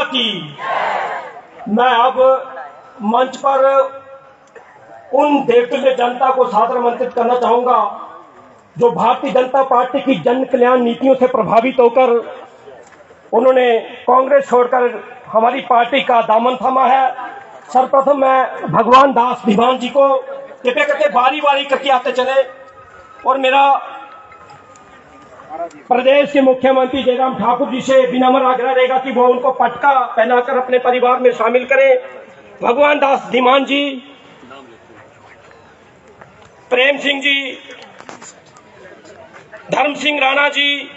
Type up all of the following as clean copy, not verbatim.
की। मैं अब मंच पर उन देवतुल्य जनता को सादर आमंत्रित करना चाहूंगा जो भारतीय जनता पार्टी की जन कल्याण नीतियों से प्रभावित होकर उन्होंने कांग्रेस छोड़कर हमारी पार्टी का दामन थामा है। सर्वप्रथम मैं भगवान दास दीवान जी को कृपया करके बारी बारी करके आते चले और मेरा प्रदेश के मुख्यमंत्री जयराम ठाकुर जी से विनम्र आग्रह रहेगा कि वो उनको पटका पहनाकर अपने परिवार में शामिल करें। भगवान दास दीवान जी, प्रेम सिंह जी, धर्म सिंह राणा जी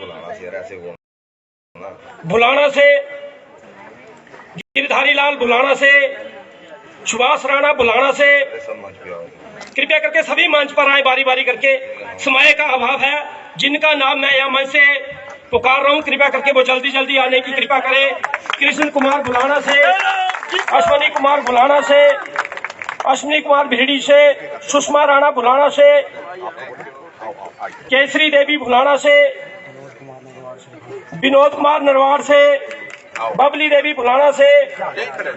बुलाना से, गिरधारी लाल बुलाना से, सुभाष राणा बुलाना से, कृपया करके सभी मंच पर आए बारी बारी करके। समय का अभाव है, जिनका नाम मैं यहाँ मंच से पुकार रहा हूँ कृपया करके वो जल्दी जल्दी आने की कृपा करें। कृष्ण कुमार बुलाना से, अश्वनी कुमार बुलाना से, अश्विनी कुमार भिड़ी से, सुषमा राणा बुलाना से, केसरी देवी बुलाना से, विनोद कुमार नरवाड़ से, बबली देवी बुलाना से,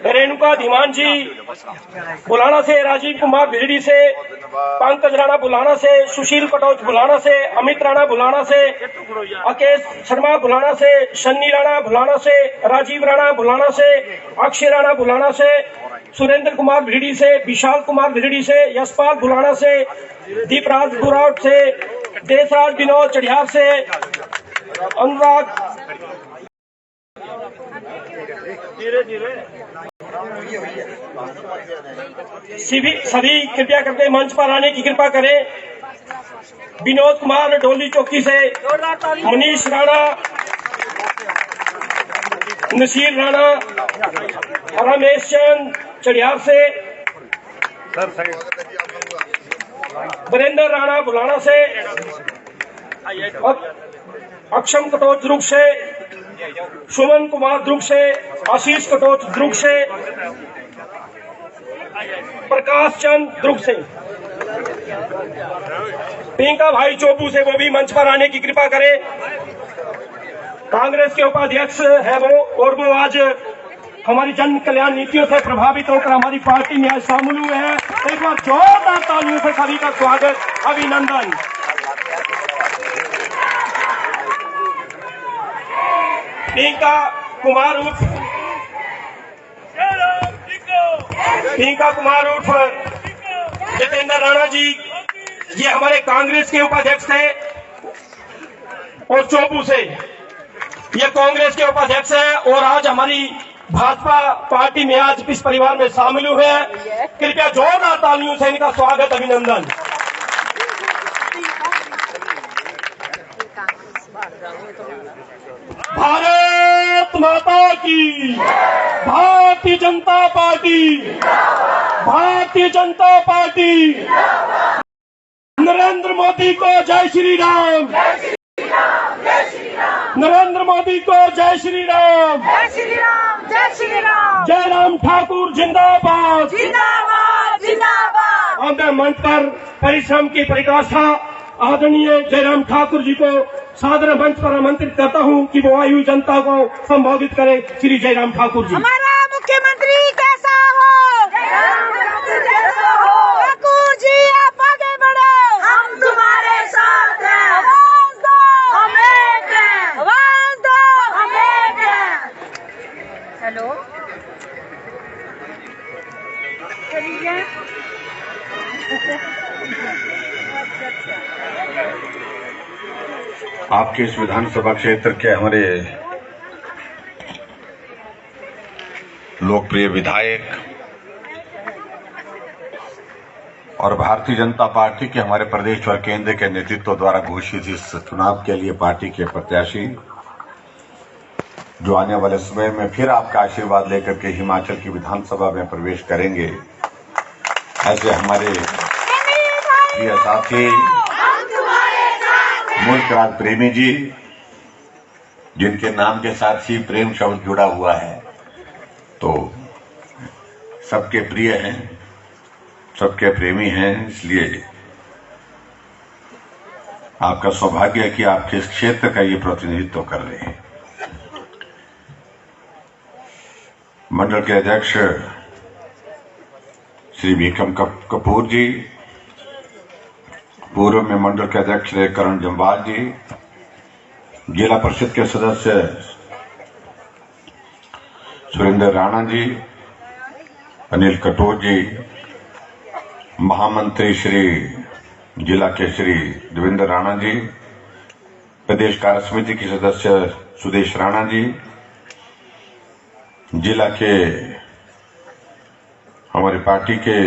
रेणुका धीमान जी बुलाना से, राजीव कुमार भिड़ी से, पंकज राणा बुलाना से, सुशील कटौच बुलाना से, अमित राणा बुलाना से, अकेश शर्मा बुलाना से, सन्नी राणा बुलाना से, राजीव राणा बुलाना से, अक्षय राणा बुलाना से, सुरेंद्र कुमार भिड़ी से, विशाल कुमार भिड़ी से, यशपाल बुलाना से, दीपराज बुराट से, देशराज विनोद चढ़ियार से, अनुराग सभी कृपया करके मंच पर आने की कृपा करें। विनोद कुमार डोली चौकी से, मनीष राणा, नसीर राणा, रमेश चंद चढ़ियार से, वीरेंद्र राणा बुलाना से, अक्षम कटोच दुर्ग से, सुमन कुमार दुर्ग से, आशीष कटोच दुर्ग से, प्रकाश चंद दुर्ग से, पिंका भाई चोपू से वो भी मंच पर आने की कृपा करें। कांग्रेस के उपाध्यक्ष है वो, और वो आज हमारी जन कल्याण नीतियों से प्रभावित होकर हमारी पार्टी में आज शामिल हुए हैं। एक बार जोरदार तालियों से सभी का स्वागत, अभिनंदन। पिंका कुमार उर्फ जितेंद्र राणा जी, ये हमारे कांग्रेस के उपाध्यक्ष थे, और चोपू से ये कांग्रेस के उपाध्यक्ष हैं और आज हमारी भाजपा पार्टी में आज इस परिवार में शामिल हुए हैं। कृपया जोरदार तालियों से इनका स्वागत, अभिनंदन। भारत माता की, भारतीय जनता पार्टी, भारतीय जनता पार्टी, नरेंद्र मोदी को जय श्री राम, नरेंद्र मोदी को जय श्री राम, जय श्री राम, जय श्री राम, जयराम ठाकुर जिंदाबाद, जिंदाबाद, जिंदाबाद। अब मैं मंच पर परिश्रम की पराकाष्ठा आदरणीय जयराम ठाकुर जी को सादर मंच पर आमंत्रित करता हूं कि वो आयु जनता को संबोधित करें। श्री जयराम ठाकुर जी। हमारा मुख्यमंत्री कैसा हो? ठाकुर जी आप आगे बढ़ो, हम तुम्हारे साथ हैं। आवाज दो, हम एक हैं। आवाज दो, हम एक हैं। हेलो, चलिए। आपके इस विधानसभा क्षेत्र के हमारे लोकप्रिय विधायक और भारतीय जनता पार्टी के हमारे प्रदेश और केंद्र के नेतृत्व द्वारा घोषित इस चुनाव के लिए पार्टी के प्रत्याशी जो आने वाले समय में फिर आपका आशीर्वाद लेकर के हिमाचल की विधानसभा में प्रवेश करेंगे, ऐसे हमारे प्रिय साथी मुल्क राज प्रेमी जी, जिनके नाम के साथ ही प्रेम शब्द जुड़ा हुआ है, तो सबके प्रिय हैं, सबके प्रेमी हैं, इसलिए आपका सौभाग्य है कि आप किस क्षेत्र का ये प्रतिनिधित्व कर रहे हैं। मंडल के अध्यक्ष श्री भीखम कपूर जी, पूर्व में मंडल के अध्यक्ष श्री करण जम्वाल जी, जिला परिषद के सदस्य सुरेंद्र राणा जी, अनिल कटोच जी, महामंत्री श्री जिला के श्री देवेंद्र राणा जी, प्रदेश कार्य समिति के सदस्य सुदेश राणा जी, जिला के हमारी पार्टी के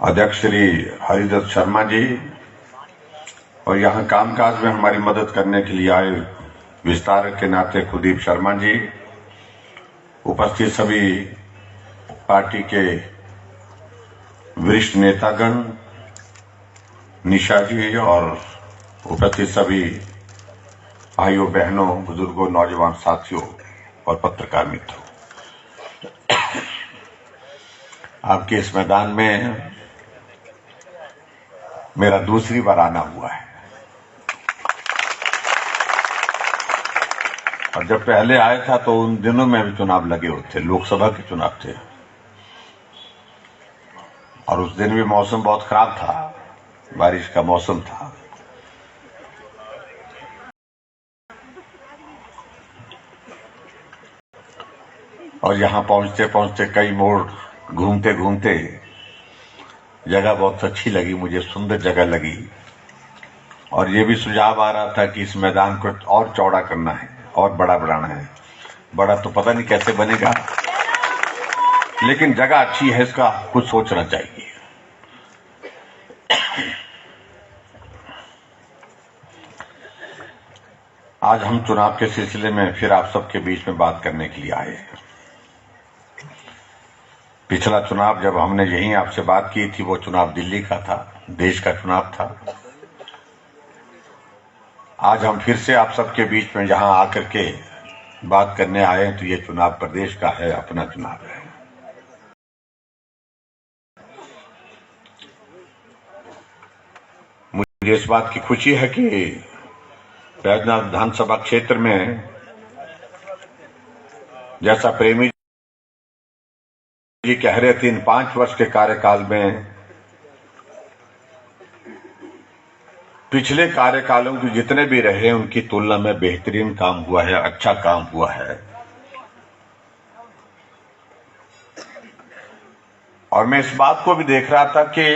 अध्यक्ष श्री हरिदत्त शर्मा जी और यहां कामकाज में हमारी मदद करने के लिए आए विस्तारक के नाते कुलदीप शर्मा जी, उपस्थित सभी पार्टी के वरिष्ठ नेतागण, निशा जी और उपस्थित सभी भाइयों बहनों, बुजुर्गों, नौजवान साथियों और पत्रकार मित्रों, आपके इस मैदान में मेरा दूसरी बार आना हुआ है। और जब पहले आया था तो उन दिनों में भी चुनाव लगे हुए थे, लोकसभा के चुनाव थे, और उस दिन भी मौसम बहुत खराब था, बारिश का मौसम था। और यहां पहुंचते पहुंचते कई मोड़ घूमते घूमते जगह बहुत अच्छी लगी, मुझे सुंदर जगह लगी, और ये भी सुझाव आ रहा था कि इस मैदान को और चौड़ा करना है और बड़ा बनाना है। बड़ा तो पता नहीं कैसे बनेगा, लेकिन जगह अच्छी है, इसका कुछ सोचना चाहिए। आज हम चुनाव के सिलसिले में फिर आप सबके बीच में बात करने के लिए आए हैं। पिछला चुनाव जब हमने यहीं आपसे बात की थी, वो चुनाव दिल्ली का था, देश का चुनाव था। आज हम फिर से आप सबके बीच में जहां आकर के बात करने आए हैं, तो ये चुनाव प्रदेश का है, अपना चुनाव है। मुझे इस बात की खुशी है कि बैजनाथ विधानसभा क्षेत्र में जैसा प्रेमी जी कह रहे थे, इन 5 वर्ष के कार्यकाल में पिछले कार्यकालों के जितने भी रहे उनकी तुलना में बेहतरीन काम हुआ है, अच्छा काम हुआ है। और मैं इस बात को भी देख रहा था कि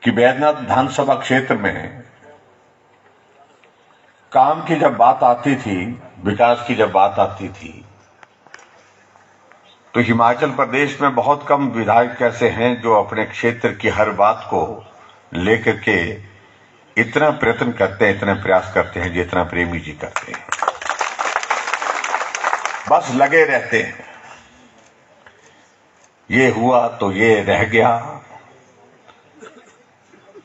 बैजनाथ विधानसभा क्षेत्र में काम की जब बात आती थी, विकास की जब बात आती थी, तो हिमाचल प्रदेश में बहुत कम विधायक ऐसे हैं जो अपने क्षेत्र की हर बात को लेकर के इतना प्रयत्न करते हैं, इतना प्रयास करते हैं जितना प्रेमी जी करते हैं। बस लगे रहते हैं, ये हुआ तो ये रह गया,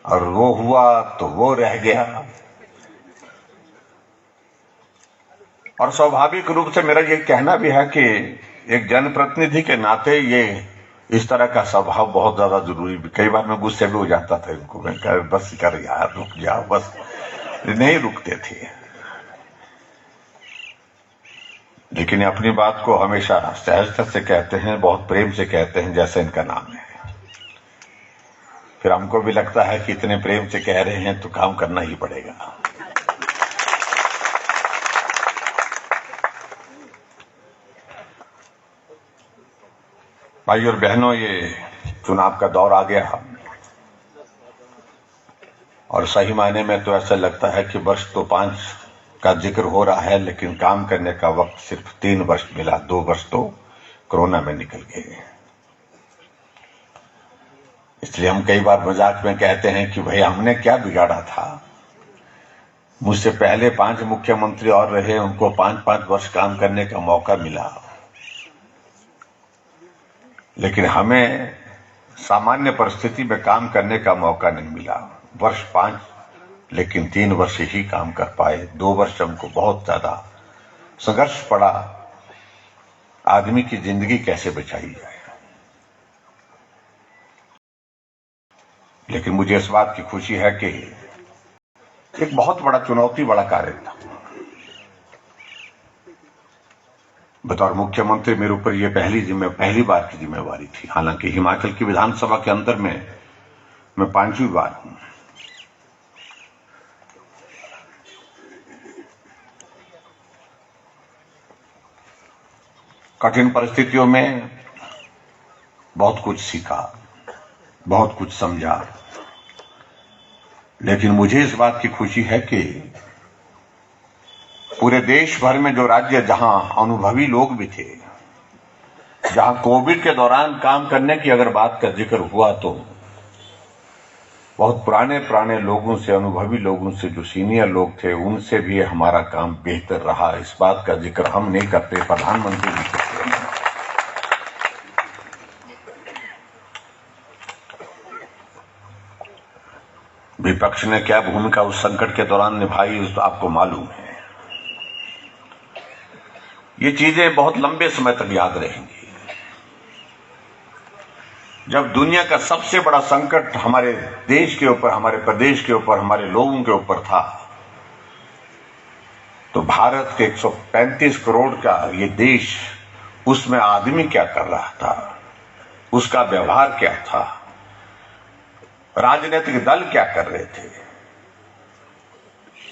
और वो हुआ तो वो रह गया। और स्वाभाविक रूप से मेरा ये कहना भी है कि एक जनप्रतिनिधि के नाते ये इस तरह का स्वभाव बहुत ज्यादा जरूरी भी। कई बार मैं गुस्से भी हो जाता था इनको, मैं कह बस कर यार रुक जाओ, बस नहीं रुकते थे। लेकिन अपनी बात को हमेशा सहजता से कहते हैं, बहुत प्रेम से कहते हैं, जैसे इनका नाम है। फिर हमको भी लगता है कि इतने प्रेम से कह रहे हैं तो काम करना ही पड़ेगा। भाई और बहनों, ये चुनाव का दौर आ गया, और सही मायने में तो ऐसा लगता है कि वर्ष तो 5 का जिक्र हो रहा है, लेकिन काम करने का वक्त सिर्फ 3 वर्ष मिला। 2 वर्ष तो कोरोना में निकल गए। इसलिए हम कई बार मजाक में कहते हैं कि भाई हमने क्या बिगाड़ा था, मुझसे पहले 5 मुख्यमंत्री और रहे, उनको 5-5 वर्ष काम करने का मौका मिला, लेकिन हमें सामान्य परिस्थिति में काम करने का मौका नहीं मिला। वर्ष 5, लेकिन 3 वर्ष ही काम कर पाए। 2 वर्ष हमको बहुत ज्यादा संघर्ष पड़ा, आदमी की जिंदगी कैसे बचाई जाए। लेकिन मुझे इस बात की खुशी है कि एक बहुत बड़ा चुनौती, बड़ा कार्य था। बतौर मुख्यमंत्री मेरे ऊपर ये पहली बार की जिम्मेवारी थी। हालांकि हिमाचल की विधानसभा के अंदर में मैं 5वीं बार हूं। कठिन परिस्थितियों में बहुत कुछ सीखा, बहुत कुछ समझा, लेकिन मुझे इस बात की खुशी है कि पूरे देश भर में जो राज्य जहां अनुभवी लोग भी थे, जहां कोविड के दौरान काम करने की अगर बात का जिक्र हुआ तो बहुत पुराने लोगों से, अनुभवी लोगों से, जो सीनियर लोग थे, उनसे भी हमारा काम बेहतर रहा। इस बात का जिक्र हम नहीं करते, प्रधानमंत्री भी करते हैं। विपक्ष ने क्या भूमिका उस संकट के दौरान निभाई, उस आपको मालूम है। ये चीजें बहुत लंबे समय तक याद रहेंगी। जब दुनिया का सबसे बड़ा संकट हमारे देश के ऊपर, हमारे प्रदेश के ऊपर, हमारे लोगों के ऊपर था, तो भारत के 135 करोड़ का ये देश, उसमें आदमी क्या कर रहा था, उसका व्यवहार क्या था, राजनीतिक दल क्या कर रहे थे,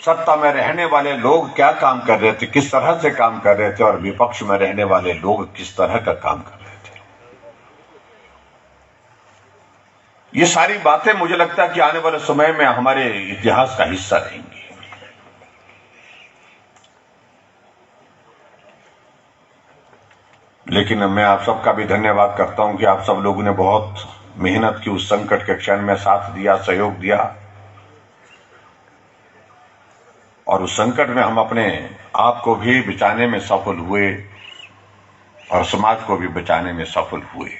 सत्ता में रहने वाले लोग क्या काम कर रहे थे, किस तरह से काम कर रहे थे, और विपक्ष में रहने वाले लोग किस तरह का काम कर रहे थे। ये सारी बातें मुझे लगता है कि आने वाले समय में हमारे इतिहास का हिस्सा रहेंगी। लेकिन मैं आप सबका भी धन्यवाद करता हूं कि आप सब लोगों ने बहुत मेहनत की, उस संकट के क्षण में साथ दिया, सहयोग दिया, और उस संकट में हम अपने आप को भी बचाने में सफल हुए और समाज को भी बचाने में सफल हुए।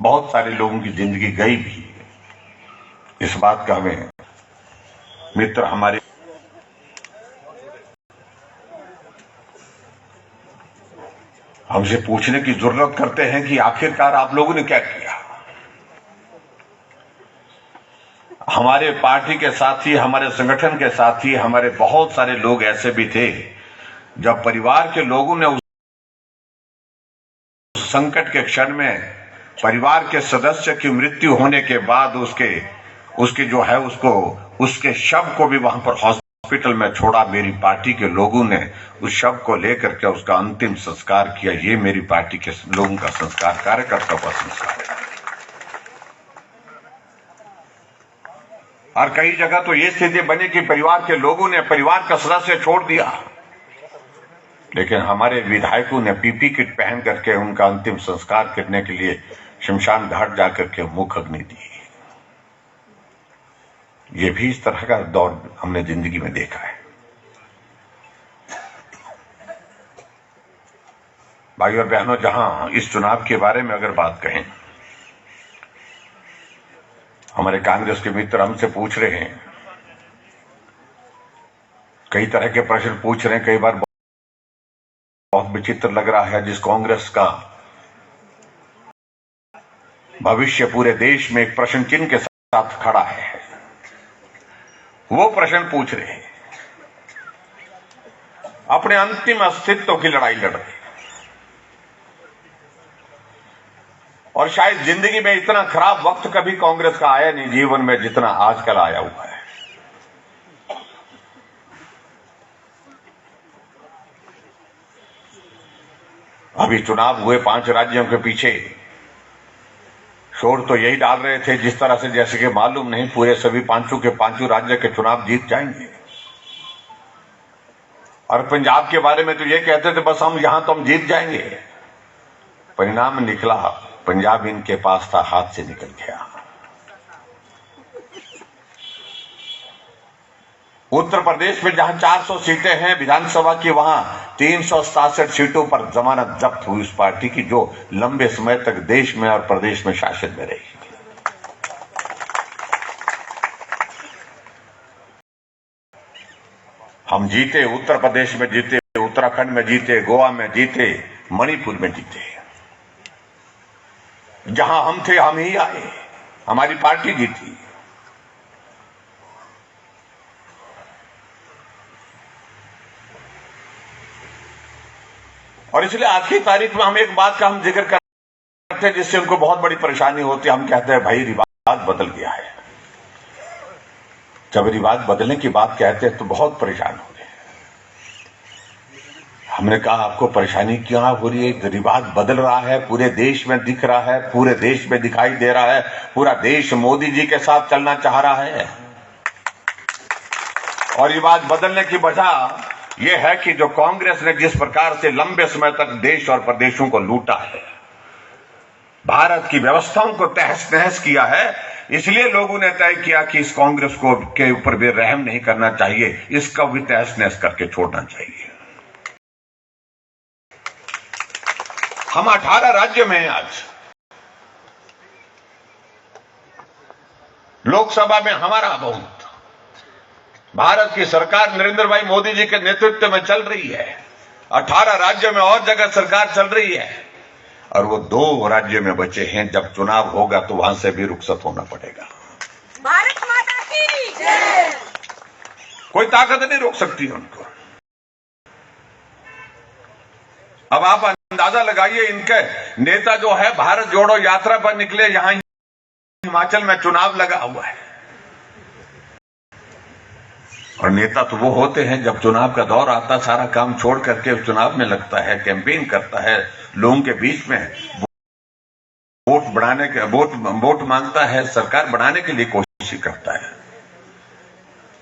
बहुत सारे लोगों की जिंदगी गई भी, इस बात का हमें मित्र हमारे हमसे पूछने की जरूरत करते हैं कि आखिरकार आप लोगों ने क्या किया। हमारे पार्टी के साथी, हमारे संगठन के साथी, हमारे बहुत सारे लोग ऐसे भी थे, जब परिवार के लोगों ने उस संकट के क्षण में परिवार के सदस्य की मृत्यु होने के बाद उसके जो है उसके शव को भी वहां पर हॉस्पिटल में छोड़ा, मेरी पार्टी के लोगों ने उस शव को लेकर के उसका अंतिम संस्कार किया। ये मेरी पार्टी के लोगों का संस्कार, कार्यकर्ताओं का संस्कार है। और कई जगह तो ये स्थिति बनी कि परिवार के लोगों ने परिवार का सदस्य छोड़ दिया, लेकिन हमारे विधायकों ने पीपी किट पहन करके उनका अंतिम संस्कार करने के लिए शमशान घाट जाकर के मुख अग्नि दी। ये भी इस तरह का दौर हमने जिंदगी में देखा है। भाई और बहनों, जहां इस चुनाव के बारे में अगर बात कहें, हमारे कांग्रेस के मित्र हमसे पूछ रहे हैं, कई तरह के प्रश्न पूछ रहे हैं। कई बार बहुत विचित्र लग रहा है, जिस कांग्रेस का भविष्य पूरे देश में एक प्रश्न चिन्ह के साथ खड़ा है, वो प्रश्न पूछ रहे हैं, अपने अंतिम अस्तित्व की लड़ाई लड़ रहे। और शायद जिंदगी में इतना खराब वक्त कभी कांग्रेस का आया नहीं जीवन में, जितना आजकल आया हुआ है। अभी चुनाव हुए 5 राज्यों के पीछे, शोर तो यही डाल रहे थे जिस तरह से जैसे कि मालूम नहीं पूरे सभी 5 के 5 राज्य के चुनाव जीत जाएंगे। और पंजाब के बारे में तो ये कहते थे बस हम यहां तो हम जीत जाएंगे। परिणाम निकला, पंजाब इनके पास था, हाथ से निकल गया। उत्तर प्रदेश में जहां 400 सीटें हैं विधानसभा की, वहां 367 सीटों पर जमानत जब्त हुई उस पार्टी की जो लंबे समय तक देश में और प्रदेश में शासन में रही। हम जीते, उत्तर प्रदेश में जीते, उत्तराखंड में जीते, गोवा में जीते, मणिपुर में जीते। जहां हम थे हम ही आए, हमारी पार्टी जीती। और इसलिए आज की तारीख में हम एक बात का हम जिक्र करते हैं जिससे उनको बहुत बड़ी परेशानी होती है। हम कहते हैं भाई रिवाज बदल गया है। जब रिवाज बदलने की बात कहते हैं तो बहुत परेशान हो गए। हमने कहा आपको परेशानी क्या हो रही है? रिवाज बदल रहा है, पूरे देश में दिख रहा है, पूरे देश में दिखाई दे रहा है, पूरा देश मोदी जी के साथ चलना चाह रहा है। और रिवाज बदलने की वजह यह है कि जो कांग्रेस ने जिस प्रकार से लंबे समय तक देश और प्रदेशों को लूटा है, भारत की व्यवस्थाओं को तहस नहस किया है, इसलिए लोगों ने तय किया कि इस कांग्रेस को के ऊपर भी रहम नहीं करना चाहिए, इसका भी तहस नहस करके छोड़ना चाहिए। हम 18 राज्य में हैं आज। लोकसभा में हमारा बहुत, भारत की सरकार नरेंद्र भाई मोदी जी के नेतृत्व में चल रही है। 18 राज्यों में और जगह सरकार चल रही है और वो 2 राज्य में बचे हैं। जब चुनाव होगा तो वहां से भी रुखसत होना पड़ेगा। भारत माता की जय। कोई ताकत नहीं रोक सकती उनको। अब आप अंदाजा लगाइए, इनके नेता जो है भारत जोड़ो यात्रा पर निकले, यहां हिमाचल में चुनाव लगा हुआ है। और नेता तो वो होते हैं जब चुनाव का दौर आता सारा काम छोड़ करके उस चुनाव में लगता है, कैंपेन करता है, लोगों के बीच में वोट मांगता है, सरकार बनाने के लिए कोशिश करता है।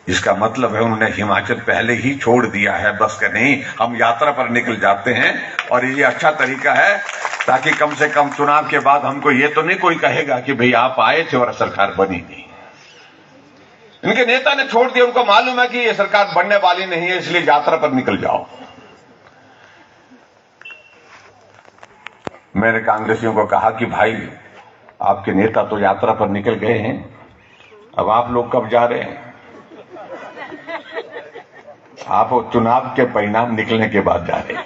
इसका मतलब है उन्होंने हिमाचल पहले ही छोड़ दिया है। बस कि नहीं, हम यात्रा पर निकल जाते हैं और ये अच्छा तरीका है ताकि कम से कम चुनाव के बाद हमको ये तो नहीं कोई कहेगा कि भाई आप आए थे और सरकार बनी नहीं। इनके नेता ने छोड़ दिया, उनको मालूम है कि ये सरकार बनने वाली नहीं है, इसलिए यात्रा पर निकल जाओ। मैंने कांग्रेसियों को कहा कि भाई आपके नेता तो यात्रा पर निकल गए हैं, अब आप लोग कब जा रहे हैं? आप चुनाव के परिणाम निकलने के बाद जा रहे हैं।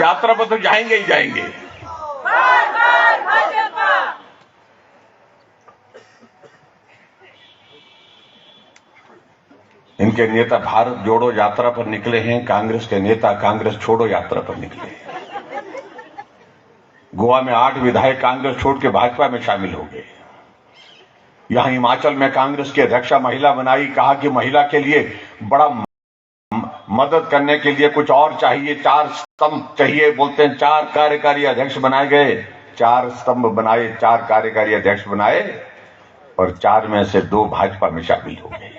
यात्रा पर तो जाएंगे ही जाएंगे। इनके नेता भारत जोड़ो यात्रा पर निकले हैं, कांग्रेस के नेता कांग्रेस छोड़ो यात्रा पर निकले हैं। गोवा में 8 विधायक कांग्रेस छोड़ के भाजपा में शामिल हो गए। यहां हिमाचल में कांग्रेस की अध्यक्षा महिला बनाई, कहा कि महिला के लिए बड़ा मदद करने के लिए कुछ और चाहिए, 4 स्तंभ चाहिए। बोलते हैं 4 कार्यकारी अध्यक्ष बनाए गए, 4 स्तंभ बनाए, 4 कार्यकारी अध्यक्ष बनाए और 4 में से 2 भाजपा में शामिल हो गए।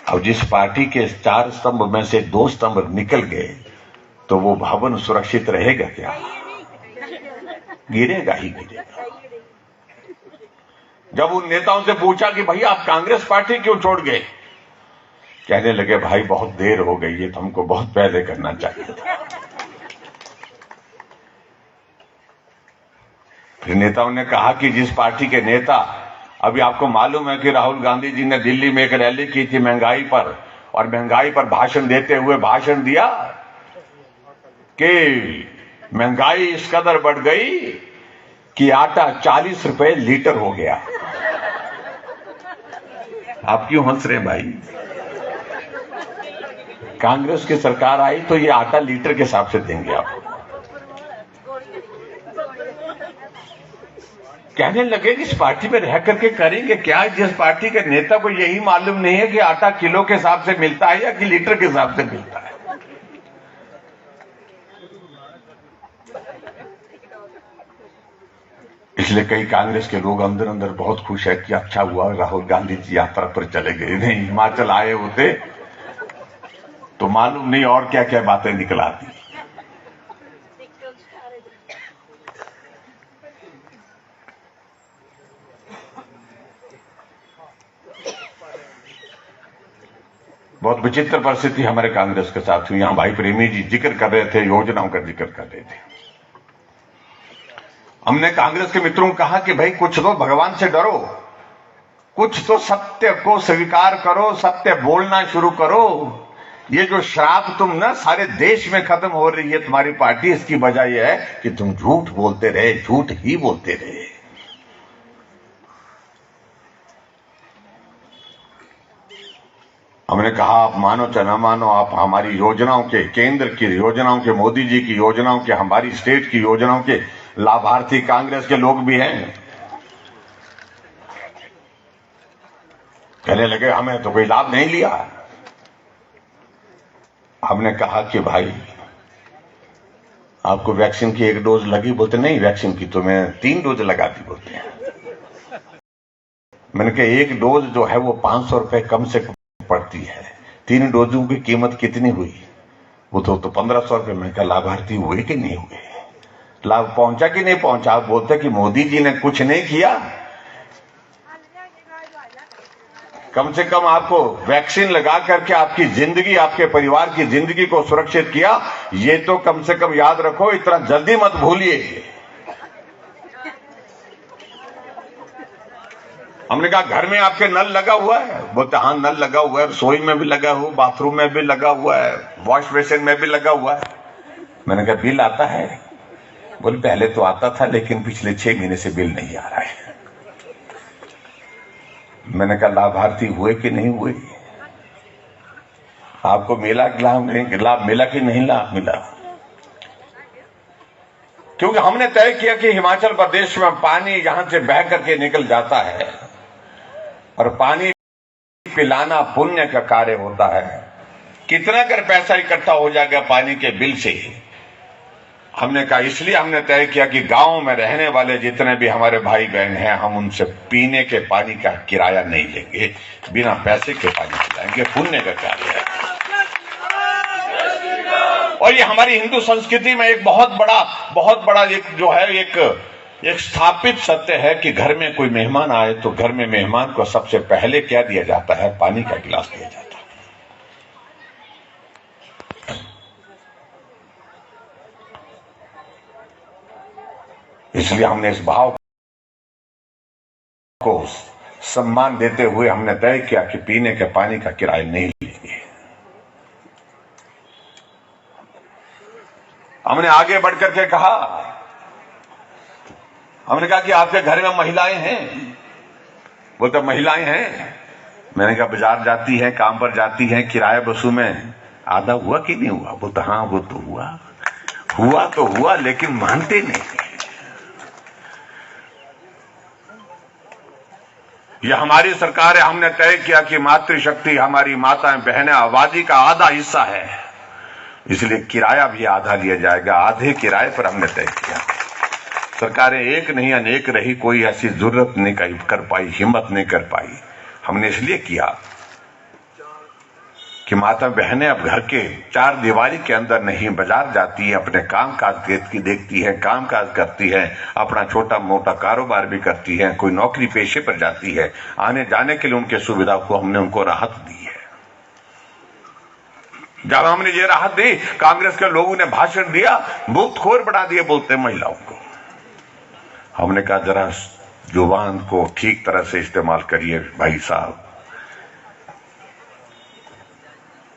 अब जिस पार्टी के 4 स्तंभ में से 2 स्तंभ निकल गए तो वो भवन सुरक्षित रहेगा क्या? गिरेगा ही गिरेगा। जब उन नेताओं से पूछा कि भाई आप कांग्रेस पार्टी क्यों छोड़ गए, कहने लगे भाई बहुत देर हो गई है, तो हमको बहुत पहले करना चाहिए था। फिर नेताओं ने कहा कि जिस पार्टी के नेता, अभी आपको मालूम है कि राहुल गांधी जी ने दिल्ली में एक रैली की थी महंगाई पर, और महंगाई पर भाषण देते हुए भाषण दिया कि महंगाई इस कदर बढ़ गई कि आटा 40 रुपए लीटर हो गया। आप क्यों हंस रहे हैं भाई? कांग्रेस की सरकार आई तो ये आटा लीटर के हिसाब से देंगे आपको। कहने लगे कि इस पार्टी में रह करके करेंगे क्या? जिस पार्टी के नेता को यही मालूम नहीं है कि आटा किलो के हिसाब से मिलता है या कि लीटर के हिसाब से मिलता है। इसलिए कई कांग्रेस के लोग अंदर अंदर बहुत खुश है कि अच्छा हुआ राहुल गांधी जी यात्रा पर चले गए, नहीं हिमाचल आए होते तो मालूम नहीं और क्या क्या बातें निकल आती। बहुत विचित्र परिस्थिति हमारे कांग्रेस के साथ हुई। यहां भाई प्रेमी जी जिक्र कर रहे थे, योजनाओं का जिक्र कर रहे थे। हमने कांग्रेस के मित्रों को कहा कि भाई कुछ तो भगवान से डरो, कुछ तो सत्य को स्वीकार करो, सत्य बोलना शुरू करो। ये जो श्राप तुम ना सारे देश में खत्म हो रही है तुम्हारी पार्टी, इसकी वजह यह है कि तुम झूठ बोलते रहे, झूठ ही बोलते रहे। कहा आप मानो चाहे ना मानो, आप हमारी योजनाओं के, केंद्र की योजनाओं के, मोदी जी की योजनाओं के, हमारी स्टेट की योजनाओं के लाभार्थी कांग्रेस के लोग भी हैं। कहने लगे हमें तो कोई लाभ नहीं लिया। हमने कहा कि भाई आपको वैक्सीन की 1 डोज लगी? बोलते नहीं, वैक्सीन की तो मैं 3 डोज लगा दी। बोलते हैं मैंने कहा 1 डोज जो है वो 500 रुपए कम से कम पड़ती है, 3 डोजों की कीमत कितनी हुई? वो तो 1500 रुपए। मैंने कहा लाभार्थी हुए कि नहीं हुए, लाभ पहुंचा कि नहीं पहुंचा? आप बोलते कि मोदी जी ने कुछ नहीं किया। कम से कम आपको वैक्सीन लगा करके आपकी जिंदगी, आपके परिवार की जिंदगी को सुरक्षित किया, ये तो कम से कम याद रखो, इतना जल्दी मत भूलिए। हमने कहा घर में आपके नल लगा हुआ है? बोलते हाँ नल लगा हुआ है, रसोई में भी लगा हुआ, बाथरूम में भी लगा हुआ है, वॉश बेसिन में भी लगा हुआ है। मैंने कहा बिल आता है? बोले पहले तो आता था लेकिन पिछले 6 महीने से बिल नहीं आ रहा है। मैंने कहा लाभार्थी हुए कि नहीं हुए? आपको मिला लाभ मिला कि नहीं लाभ मिला? क्योंकि हमने तय किया कि हिमाचल प्रदेश में पानी यहां से बह करके निकल जाता है और पानी पिलाना पुण्य का कार्य होता है। कितना कर पैसा इकट्ठा हो जाएगा पानी के बिल से? हमने कहा इसलिए हमने तय किया कि गांव में रहने वाले जितने भी हमारे भाई बहन हैं, हम उनसे पीने के पानी का किराया नहीं लेंगे, बिना पैसे के पानी पिलाएंगे, पुण्य का कार्य है। और ये हमारी हिंदू संस्कृति में एक बहुत बड़ा एक जो है एक स्थापित सत्य है कि घर में कोई मेहमान आए तो घर में मेहमान को सबसे पहले क्या दिया जाता है? पानी का गिलास दिया जाता है। इसलिए हमने इस भाव को सम्मान देते हुए हमने तय किया कि पीने के पानी का किराया नहीं लेंगे। हमने आगे बढ़कर के कहा, हमने कहा कि आपके घर में महिलाएं हैं? बोलते महिलाएं हैं। मैंने कहा बाजार जाती हैं, काम पर जाती हैं, किराया बसों में आधा हुआ कि नहीं हुआ? बोलते हाँ वो तो हुआ तो हुआ लेकिन मानते नहीं। ये हमारी सरकार है, हमने तय किया कि मातृशक्ति हमारी माताएं बहनें आबादी का आधा हिस्सा है, इसलिए किराया भी आधा लिया जाएगा। आधे किराए पर हमने तय किया। सरकारें एक नहीं अनेक रही, कोई ऐसी जरूरत नहीं कर पाई, हिम्मत नहीं कर पाई। हमने इसलिए किया कि माता बहनें अब घर के 4 दीवारी के अंदर नहीं, बाजार जाती है, अपने काम काज देखती है, काम काज करती है, अपना छोटा मोटा कारोबार भी करती है, कोई नौकरी पेशे पर जाती है। आने जाने के लिए उनके सुविधा को हमने उनको राहत दी है। जब हमने ये राहत दी, कांग्रेस के लोगों ने भाषण दिया, मुफ्तखोर बना दिए बोलते महिलाओं को। हमने कहा जरा जुबान को ठीक तरह से इस्तेमाल करिए भाई साहब।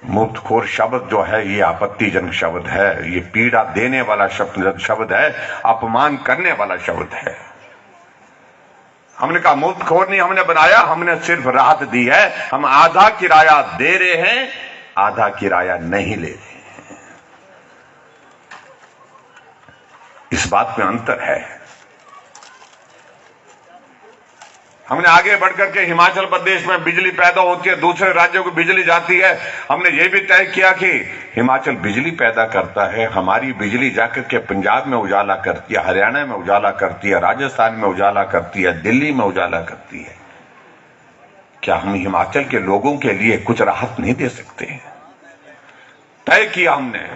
मुफ्तखोर शब्द जो है ये आपत्तिजनक शब्द है, ये पीड़ा देने वाला शब्द है, अपमान करने वाला शब्द है। हमने कहा मुफ्तखोर नहीं हमने बनाया, हमने सिर्फ राहत दी है। हम आधा किराया दे रहे हैं, आधा किराया नहीं ले रहे हैं। इस बात में अंतर है। हमने आगे बढ़कर के हिमाचल प्रदेश में बिजली पैदा होती है, दूसरे राज्यों को बिजली जाती है। हमने ये भी तय किया कि हिमाचल बिजली पैदा करता है, हमारी बिजली जाकर के पंजाब में उजाला करती है, हरियाणा में उजाला करती है, राजस्थान में उजाला करती है, दिल्ली में उजाला करती है। क्या हम हिमाचल के लोगों के लिए कुछ राहत नहीं दे सकते? तय किया हमने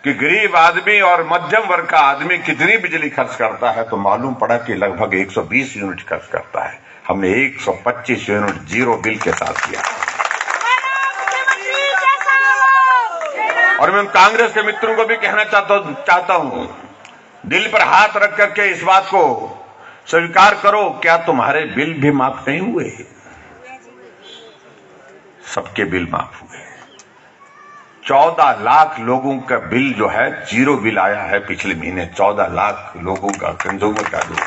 कि गरीब आदमी और मध्यम वर्ग का आदमी कितनी बिजली खर्च करता है, तो मालूम पड़ा कि लगभग 120 यूनिट खर्च करता है। हमने 125 यूनिट जीरो बिल के साथ किया। और मैं कांग्रेस के मित्रों को भी कहना चाहता हूं, दिल पर हाथ रख करके इस बात को स्वीकार करो, क्या तुम्हारे बिल भी माफ नहीं हुए? सबके बिल माफ हुए। 14 लाख लोगों का बिल जो है जीरो बिल आया है पिछले महीने। 14 लाख लोगों का कंज्यूमर का बिल,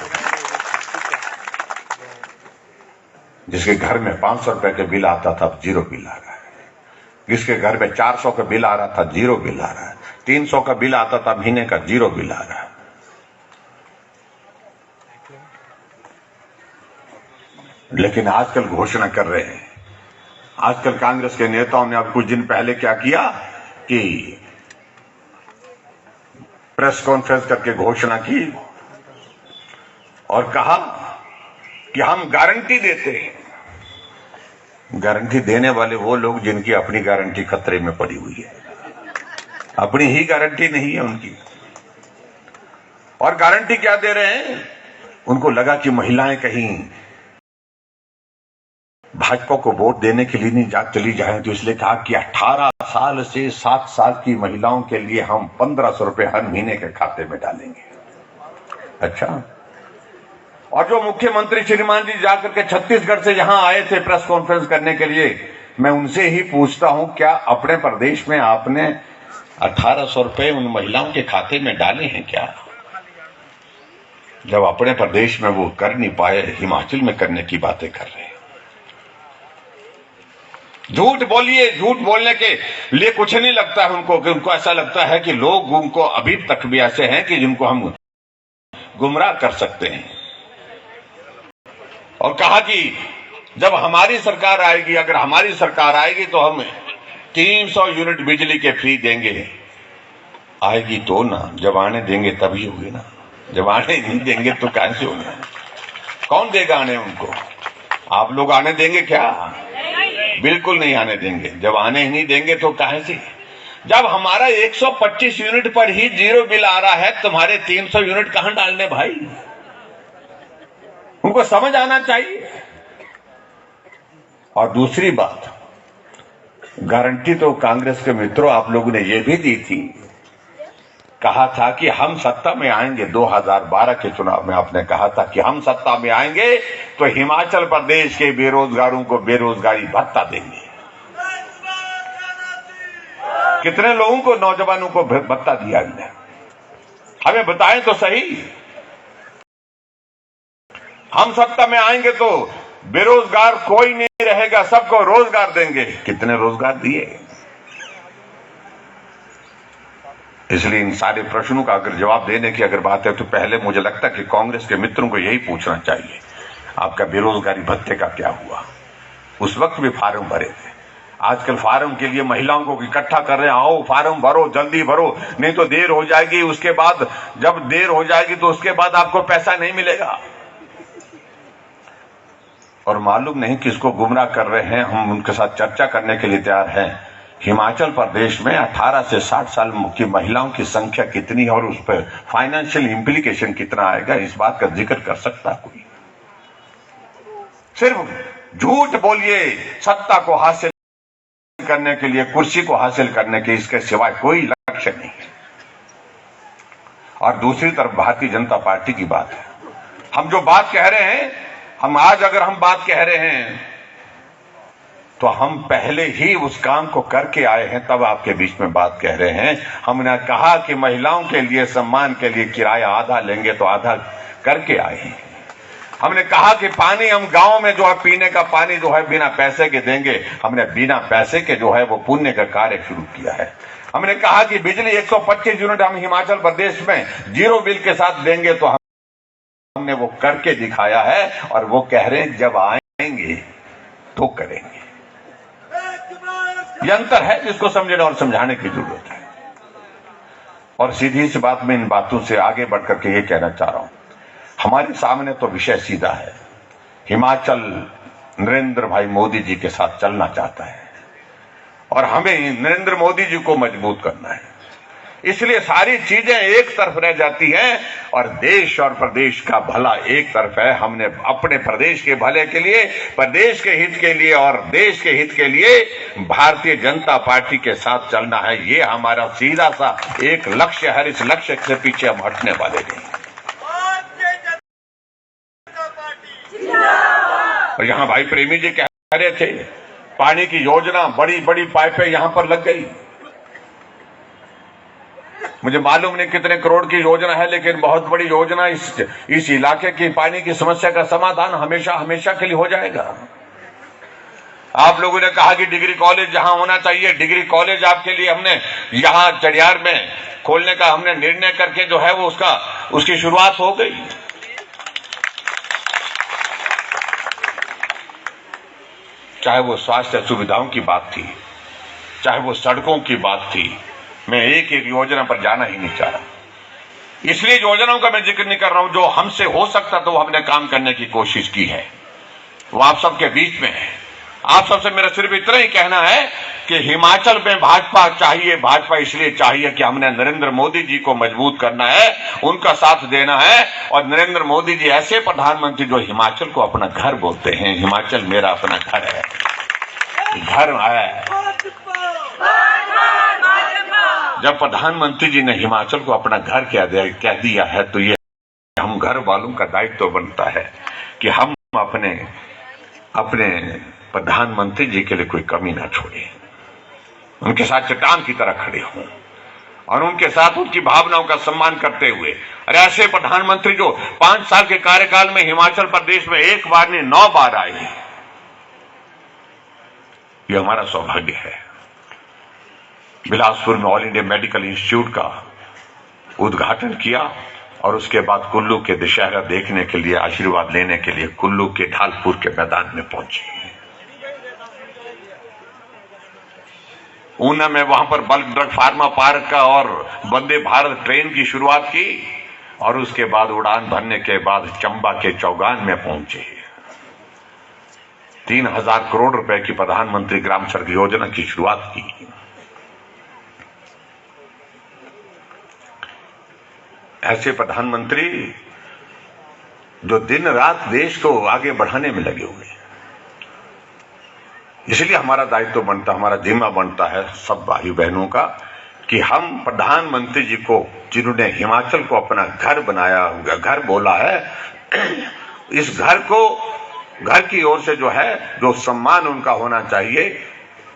जिसके घर में 500 रुपए का बिल आता था, अब जीरो बिल आ रहा है। जिसके घर में 400 का बिल आ रहा था, 0 बिल आ रहा है। 300 का बिल आता था महीने का, 0 बिल आ रहा है। लेकिन आजकल घोषणा कर रहे हैं, आजकल कांग्रेस के नेताओं ने अब कुछ दिन पहले क्या किया कि प्रेस कॉन्फ्रेंस करके घोषणा की और कहा कि हम गारंटी देते हैं। गारंटी देने वाले वो लोग जिनकी अपनी गारंटी खतरे में पड़ी हुई है, अपनी ही गारंटी नहीं है उनकी। और गारंटी क्या दे रहे हैं? उनको लगा कि महिलाएं कहीं भाजपा को वोट देने के लिए नहीं चली जाए, तो इसलिए कहा कि 18 साल से 7 साल की महिलाओं के लिए हम 1500 रुपए हर महीने के खाते में डालेंगे। अच्छा, और जो मुख्यमंत्री श्रीमान जी जाकर के छत्तीसगढ़ से यहां आए थे प्रेस कॉन्फ्रेंस करने के लिए, मैं उनसे ही पूछता हूं, क्या अपने प्रदेश में आपने 1800 रुपए उन महिलाओं के खाते में डाले हैं क्या? जब अपने प्रदेश में वो कर नहीं पाए, हिमाचल में करने की बातें कर रहे हैं। झूठ बोलिए, झूठ बोलने के लिए कुछ नहीं लगता है उनको, कि उनको ऐसा लगता है कि लोग उनको अभी तक भी ऐसे हैं कि जिनको हम गुमराह कर सकते हैं। और कहा कि जब हमारी सरकार आएगी, अगर हमारी सरकार आएगी तो हम 300 यूनिट बिजली के फ्री देंगे। आएगी तो ना, जब आने देंगे तभी होगी ना, जब आने नहीं देंगे तो कैसे होगा? कौन देगा आने उनको? आप लोग आने देंगे क्या? बिल्कुल नहीं आने देंगे। जब आने ही नहीं देंगे तो काहे से? जब हमारा 125 यूनिट पर ही 0 बिल आ रहा है, तुम्हारे 300 यूनिट कहां डालने भाई? उनको समझ आना चाहिए। और दूसरी बात, गारंटी तो कांग्रेस के मित्रों आप लोगों ने यह भी दी थी, कहा था कि हम सत्ता में आएंगे। 2012 के चुनाव में आपने कहा था कि हम सत्ता में आएंगे तो हिमाचल प्रदेश के बेरोजगारों को बेरोजगारी भत्ता देंगे। कितने लोगों को, नौजवानों को भत्ता दिया इन्हें? हमें बताएं तो सही। हम सत्ता में आएंगे तो बेरोजगार कोई नहीं रहेगा, सबको रोजगार देंगे। कितने रोजगार दिए? इसलिए इन सारे प्रश्नों का अगर जवाब देने की अगर बात है तो पहले मुझे लगता है कि कांग्रेस के मित्रों को यही पूछना चाहिए, आपका बेरोजगारी भत्ते का क्या हुआ? उस वक्त भी फार्म भरे थे। आजकल फार्म के लिए महिलाओं को इकट्ठा कर रहे हैं, आओ फार्म भरो, जल्दी भरो, नहीं तो देर हो जाएगी। उसके बाद जब देर हो जाएगी तो उसके बाद आपको पैसा नहीं मिलेगा। और मालूम नहीं किसको गुमराह कर रहे हैं। हम उनके साथ चर्चा करने के लिए तैयार हैं। हिमाचल प्रदेश में 18 से 60 साल की महिलाओं की संख्या कितनी है और उस पर फाइनेंशियल इंप्लीकेशन कितना आएगा, इस बात का जिक्र कर सकता है कोई? सिर्फ झूठ बोलिए, सत्ता को हासिल करने के लिए, कुर्सी को हासिल करने के, इसके सिवाय कोई लक्ष्य नहीं है। और दूसरी तरफ भारतीय जनता पार्टी की बात है। हम जो बात कह रहे हैं, हम आज अगर हम बात कह रहे हैं तो हम पहले ही उस काम को करके आए हैं, तब आपके बीच में बात कह रहे हैं। हमने कहा कि महिलाओं के लिए, सम्मान के लिए किराया आधा लेंगे तो आधा करके आए हैं। हमने कहा कि पानी हम गांव में जो है पीने का पानी जो है बिना पैसे के देंगे। हमने बिना पैसे के जो है वो पुण्य का कार्य शुरू किया है। हमने कहा कि बिजली 125 यूनिट हम हिमाचल प्रदेश में 0 बिल के साथ देंगे, तो हमने वो करके दिखाया है। और वो कह रहे हैं जब आएंगे तो करेंगे। ये अंतर है जिसको समझने और समझाने की जरूरत है। और सीधी सी बात, मैं इन बातों से आगे बढ़कर के ये कहना चाह रहा हूं, हमारे सामने तो विषय सीधा है। हिमाचल नरेंद्र भाई मोदी जी के साथ चलना चाहता है और हमें नरेंद्र मोदी जी को मजबूत करना है। इसलिए सारी चीजें एक तरफ रह जाती हैं और देश और प्रदेश का भला एक तरफ है। हमने अपने प्रदेश के भले के लिए, प्रदेश के हित के लिए और देश के हित के लिए भारतीय जनता पार्टी के साथ चलना है। ये हमारा सीधा सा एक लक्ष्य है। इस लक्ष्य से पीछे हम हटने वाले नहीं। और यहां भाई प्रेमी जी कह रहे थे पानी की योजना, बड़ी बड़ी पाइपें यहां पर लग गई। मुझे मालूम नहीं कितने करोड़ की योजना है, लेकिन बहुत बड़ी योजना। इस इलाके की पानी की समस्या का समाधान हमेशा हमेशा के लिए हो जाएगा। आप लोगों ने कहा कि डिग्री कॉलेज जहां होना चाहिए, डिग्री कॉलेज आपके लिए हमने यहां चड़ियार में खोलने का हमने निर्णय करके जो है वो उसकी शुरुआत हो गई। चाहे वो स्वास्थ्य सुविधाओं की बात थी, चाहे वो सड़कों की बात थी, मैं एक एक योजना पर जाना ही नहीं चाह रहा। इसलिए योजनाओं का मैं जिक्र नहीं कर रहा हूं, जो हमसे हो सकता तो हमने काम करने की कोशिश की है, वो आप सबके बीच में है। आप सबसे मेरा सिर्फ इतना ही कहना है कि हिमाचल में भाजपा चाहिए। भाजपा इसलिए चाहिए कि हमने नरेंद्र मोदी जी को मजबूत करना है, उनका साथ देना है। और नरेंद्र मोदी जी ऐसे प्रधानमंत्री जो हिमाचल को अपना घर बोलते हैं। हिमाचल मेरा अपना घर है, घर है। जब प्रधानमंत्री जी ने हिमाचल को अपना घर कह दिया है, तो ये हम घर वालों का दायित्व तो बनता है कि हम अपने प्रधानमंत्री जी के लिए कोई कमी ना छोड़े, उनके साथ चट्टान की तरह खड़े हों और उनके साथ उनकी भावनाओं का सम्मान करते हुए। अरे ऐसे प्रधानमंत्री जो 5 साल के कार्यकाल में हिमाचल प्रदेश में एक बार नहीं 9 बार आए, ये हमारा सौभाग्य है। बिलासपुर में ऑल इंडिया मेडिकल इंस्टीट्यूट का उद्घाटन किया और उसके बाद कुल्लू के दशहरा देखने के लिए, आशीर्वाद लेने के लिए कुल्लू के ढालपुर के मैदान में पहुंचे। ऊना में वहां पर बल्क ड्रग फार्मा पार्क का और वंदे भारत ट्रेन की शुरुआत की और उसके बाद उड़ान भरने के बाद चंबा के चौगान में पहुंचे। 3000 करोड़ रुपए की प्रधानमंत्री ग्राम सड़क योजना की शुरुआत की। ऐसे प्रधानमंत्री जो दिन रात देश को आगे बढ़ाने में लगे हुए हैं। इसलिए हमारा दायित्व बनता, हमारा जिम्मा बनता है सब भाई बहनों का कि हम प्रधानमंत्री जी को, जिन्होंने हिमाचल को अपना घर बनाया, घर बोला है, इस घर को, घर की ओर से जो है जो सम्मान उनका होना चाहिए,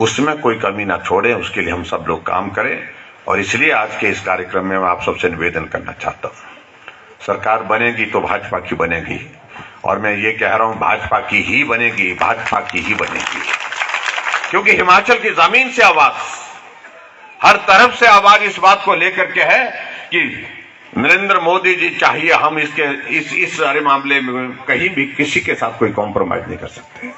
उसमें कोई कमी ना छोड़े, उसके लिए हम सब लोग काम करें। और इसलिए आज के इस कार्यक्रम में मैं आप सबसे निवेदन करना चाहता हूं, सरकार बनेगी तो भाजपा की बनेगी, और मैं ये कह रहा हूं भाजपा की ही बनेगी, भाजपा की ही बनेगी। क्योंकि हिमाचल की जमीन से आवाज, हर तरफ से आवाज इस बात को लेकर के है कि नरेंद्र मोदी जी चाहिए। हम इस सारे मामले में कहीं भी किसी के साथ कोई कॉम्प्रोमाइज नहीं कर सकते।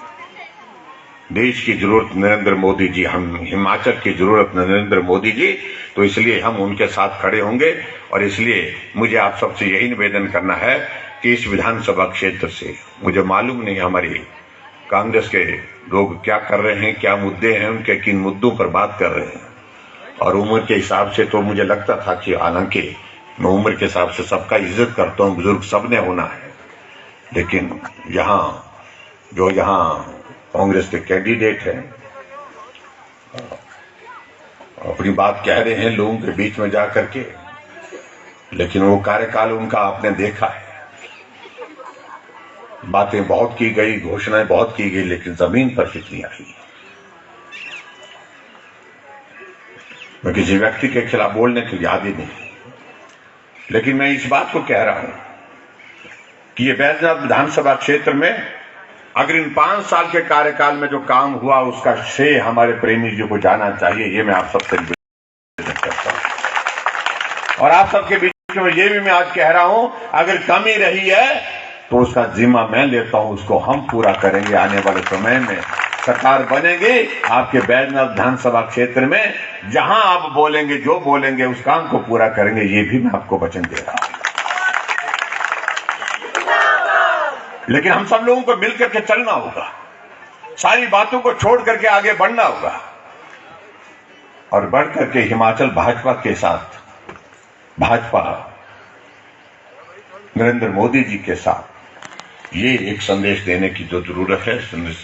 देश की जरूरत नरेंद्र मोदी जी, हम हिमाचल की जरूरत नरेंद्र मोदी जी, तो इसलिए हम उनके साथ खड़े होंगे। और इसलिए मुझे आप सबसे यही निवेदन करना है कि इस विधानसभा क्षेत्र से, मुझे मालूम नहीं हमारी कांग्रेस के लोग क्या कर रहे हैं, क्या मुद्दे हैं उनके, किन मुद्दों पर बात कर रहे हैं। और उम्र के हिसाब से तो मुझे लगता था कि, हालांकि मैं उम्र के हिसाब से सबका इज्जत करता हूं, बुजुर्ग सबने होना है, लेकिन यहाँ कांग्रेस के कैंडिडेट हैं, अपनी बात कह रहे हैं लोगों के बीच में जाकर के, लेकिन वो कार्यकाल उनका आपने देखा है। बातें बहुत की गई, घोषणाएं बहुत की गई, लेकिन जमीन पर कुछ नहीं आई। मैं किसी व्यक्ति के खिलाफ बोलने के लिए आदि नहीं, लेकिन मैं इस बात को कह रहा हूं कि ये बैजनाथ विधानसभा क्षेत्र में अगर इन 5 साल के कार्यकाल में जो काम हुआ, उसका श्रेय हमारे प्रेमी जी को जाना चाहिए। ये मैं आप सबसे निवेदन करता हूं। और आप सबके बीच में ये भी मैं आज कह रहा हूं, अगर कमी रही है तो उसका जिम्मा मैं लेता हूं, उसको हम पूरा करेंगे। आने वाले समय में सरकार बनेगी आपके बैजनाथ विधानसभा क्षेत्र में, जहां आप बोलेंगे, जो बोलेंगे, उस काम को पूरा करेंगे। ये भी मैं आपको वचन दे रहा हूं। लेकिन हम सब लोगों को मिलकर के चलना होगा, सारी बातों को छोड़ करके आगे बढ़ना होगा और बढ़ करके हिमाचल भाजपा के साथ, भाजपा नरेंद्र मोदी जी के साथ, ये एक संदेश देने की जो जरूरत है,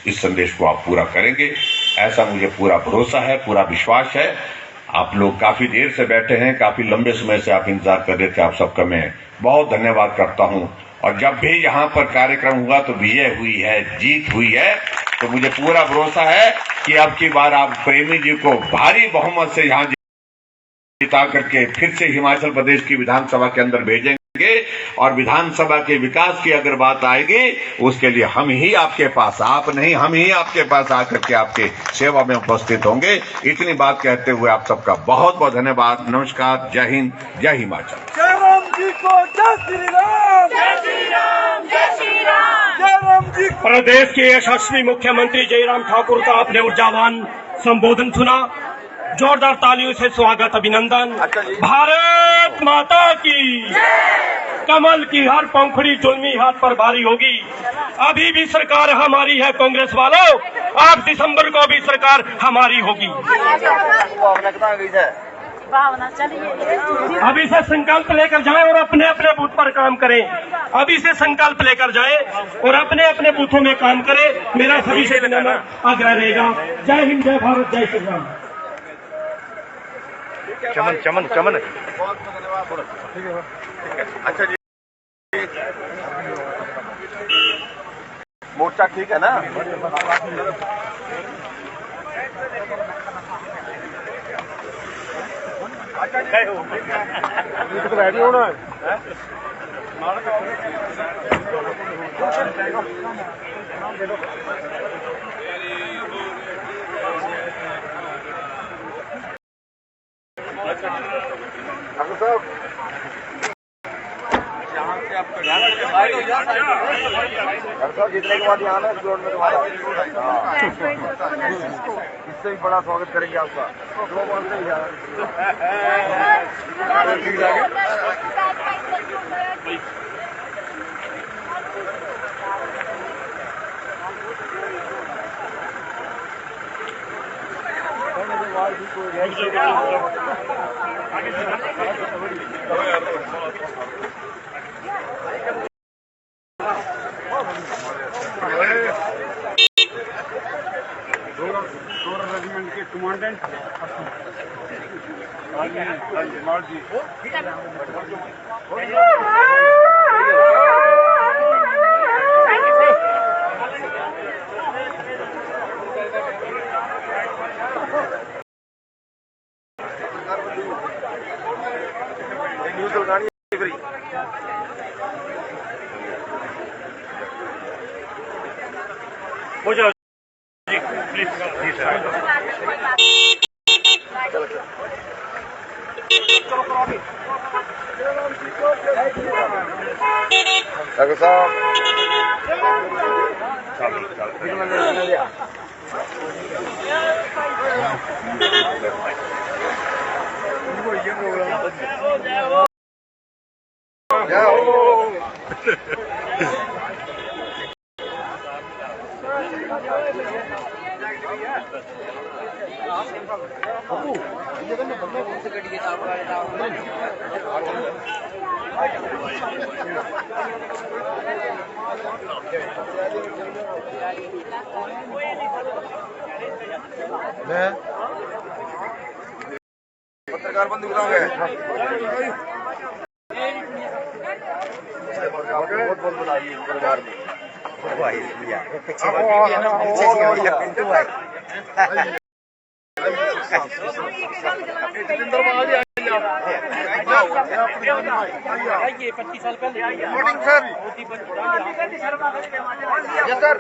इस संदेश को आप पूरा करेंगे, ऐसा मुझे पूरा भरोसा है, पूरा विश्वास है। आप लोग काफी देर से बैठे हैं, काफी लंबे समय से आप इंतजार कर रहे थे, आप सबका मैं बहुत धन्यवाद करता हूं। और जब भी यहाँ पर कार्यक्रम हुआ तो विजय हुई है, जीत हुई है, तो मुझे पूरा भरोसा है कि अब की बार आप प्रेमी जी को भारी बहुमत से यहाँ जिता करके फिर से हिमाचल प्रदेश की विधानसभा के अंदर भेजेंगे। और विधानसभा के विकास की अगर बात आएगी उसके लिए हम ही आपके पास, आप नहीं हम ही आपके पास आकर के आपके सेवा में उपस्थित होंगे। इतनी बात कहते हुए आप सबका बहुत बहुत धन्यवाद। नमस्कार, जय हिंद, जय हिमाचल। जय राम जी को जय श्री राम, जय श्री राम, जय श्री राम। जय राम जी को। प्रदेश के यशस्वी मुख्यमंत्री जयराम ठाकुर का आपने ऊर्जावान संबोधन सुना। जोरदार तालियों से स्वागत, अभिनंदन। भारत माता की, कमल की हर पंखुड़ी जुल्मी हाथ पर भारी होगी। अभी भी सरकार हमारी है कांग्रेस वालों, 8 दिसंबर को भी सरकार हमारी होगी। अभी से संकल्प लेकर जाएं और अपने अपने बूथ पर काम करें। अभी से संकल्प लेकर जाएं और अपने अपने बूथों में काम करें। मेरा सभी से विनम्र आग्रह रहेगा। जय हिंद, जय भारत, जय श्री राम। चमन चमन चमन। अच्छा जी, मोर्चा ठीक है ना? रेडी होना है। जीतने के बाद यहाँ ना ग्राउंड में तुम्हारा इससे भी बड़ा स्वागत करेंगे आपका। रेजिमेंट के कमांडेंट हो जाओ जी, प्लीज जी सर। डॉक्टर साहब पत्रकार बंदी बुलाओगे? बहुत बहुत बुलाइए परिवार में। ये 25 साल पहले मॉर्निंग सर। Yes sir.